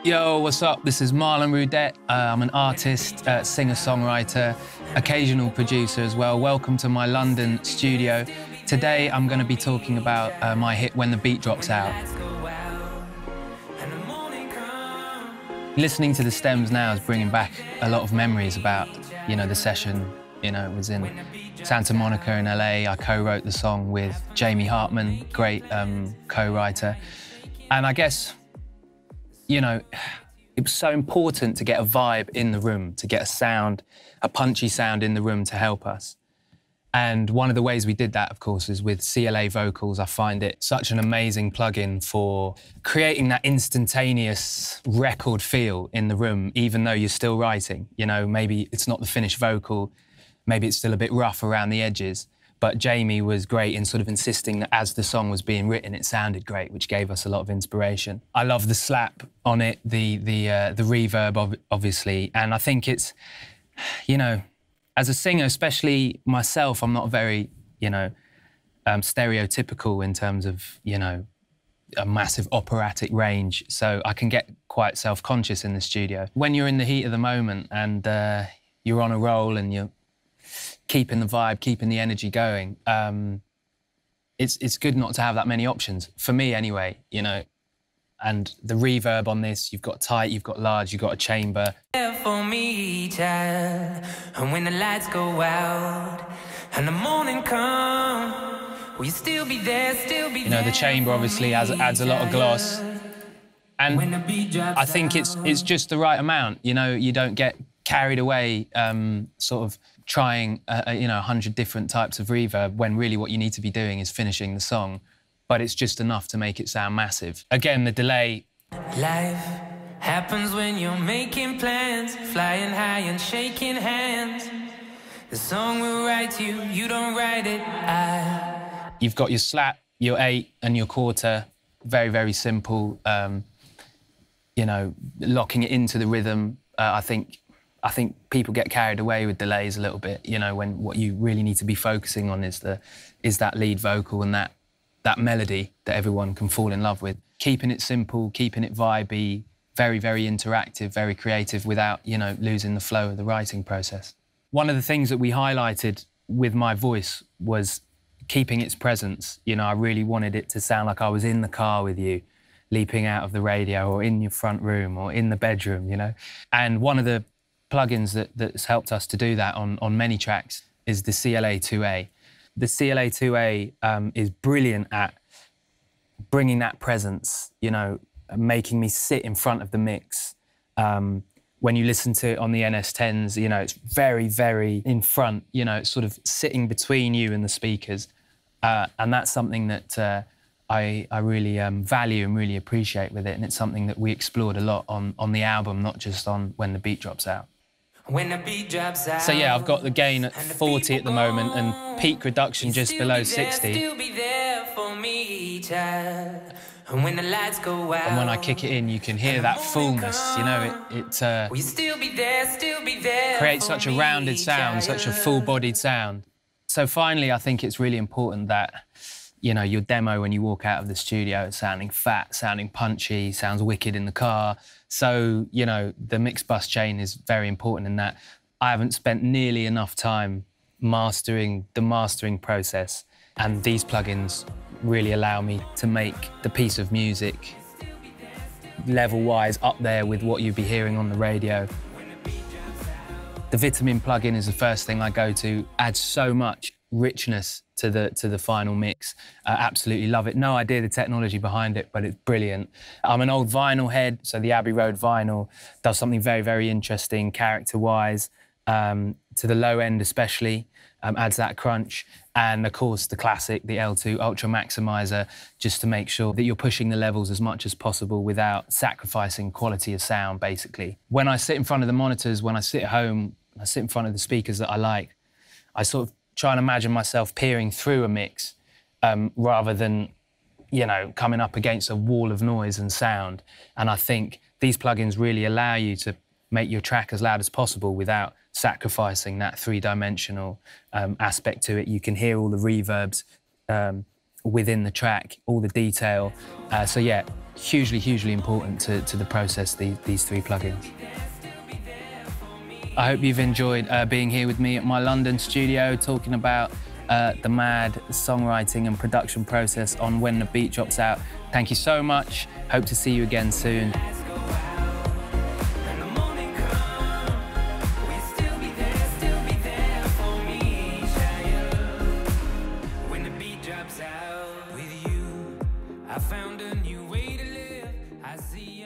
Yo, what's up? This is Marlon Rudette. I'm an artist, singer-songwriter, occasional producer as well. Welcome to my London studio. Today I'm going to be talking about my hit When the Beat Drops Out. Listening to the stems now is bringing back a lot of memories about, the session. It was in Santa Monica in LA. I co-wrote the song with Jamie Hartman, great co-writer. And I guess, it was so important to get a vibe in the room, to get a sound, a punchy sound in the room to help us. And one of the ways we did that, of course, is with CLA Vocals. I find it such an amazing plugin for creating that instantaneous record feel in the room, even though you're still writing. Maybe it's not the finished vocal, maybe it's still a bit rough around the edges. But Jamie was great in sort of insisting that as the song was being written, it sounded great, which gave us a lot of inspiration. I love the slap on it, the reverb, obviously, and I think it's, as a singer, especially myself, I'm not very, stereotypical in terms of, a massive operatic range, so I can get quite self-conscious in the studio. When you're in the heat of the moment and you're on a roll and you're keeping the vibe, keeping the energy going, it's good not to have that many options, for me anyway, And the reverb on this, you've got tight, you've got large, you've got a chamber. For me, child, and when the lights go out and the morning come, will you still be there, still be there? The chamber obviously adds a lot of gloss. And I think it's just the right amount, you don't get carried away sort of trying 100 different types of reverb when really what you need to be doing is finishing the song, but it's just enough to make it sound massive. Again, the delay. Life happens when you're making plans, flying high and shaking hands. The song will write you, you don't write it. You've got your slap, your 8 and your quarter, very, very simple. Locking it into the rhythm. I think people get carried away with delays a little bit, when what you really need to be focusing on is that lead vocal and that melody that everyone can fall in love with. Keeping it simple, keeping it vibey, very, very interactive, very creative without, losing the flow of the writing process. One of the things that we highlighted with my voice was keeping its presence. I really wanted it to sound like I was in the car with you, leaping out of the radio, or in your front room, or in the bedroom, And one of the plugins that's helped us to do that on many tracks is the CLA 2A. The CLA 2A is brilliant at bringing that presence, making me sit in front of the mix. When you listen to it on the NS10s, it's very, very in front, it's sort of sitting between you and the speakers. And that's something that I really value and really appreciate with it, and it's something that we explored a lot on the album, not just on When the Beat Drops Out. When the beat drops out. So yeah, I've got the gain at 40 at the moment and peak reduction just below 60. Still be there for me, child. And when the lights go out. And when I kick it in, you can hear that fullness, it creates such a rounded sound, such a full-bodied sound. So finally, I think it's really important that your demo when you walk out of the studio is sounding fat, sounding punchy, sounds wicked in the car. So, the mix bus chain is very important in that. I haven't spent nearly enough time mastering the mastering process, and these plugins really allow me to make the piece of music level-wise up there with what you'd be hearing on the radio. The Vitamin plugin is the first thing I go to, adds so much richness to the final mix. Absolutely love it. No idea the technology behind it, but it's brilliant. I'm an old vinyl head, so the Abbey Road vinyl does something very, very interesting character-wise, to the low end especially, adds that crunch. And of course the classic, the L2 Ultra Maximizer, just to make sure that you're pushing the levels as much as possible without sacrificing quality of sound, basically. When I sit in front of the monitors, when I sit at home, I sit in front of the speakers that I like, I sort of try and imagine myself peering through a mix rather than, coming up against a wall of noise and sound. And I think these plugins really allow you to make your track as loud as possible without sacrificing that three-dimensional aspect to it. You can hear all the reverbs within the track, all the detail. So yeah, hugely, hugely important to the process, these 3 plugins. I hope you've enjoyed being here with me at my London studio, talking about the mad songwriting and production process on When the Beat Drops Out. Thank you so much. Hope to see you again soon. With you, I found a new way to live. I see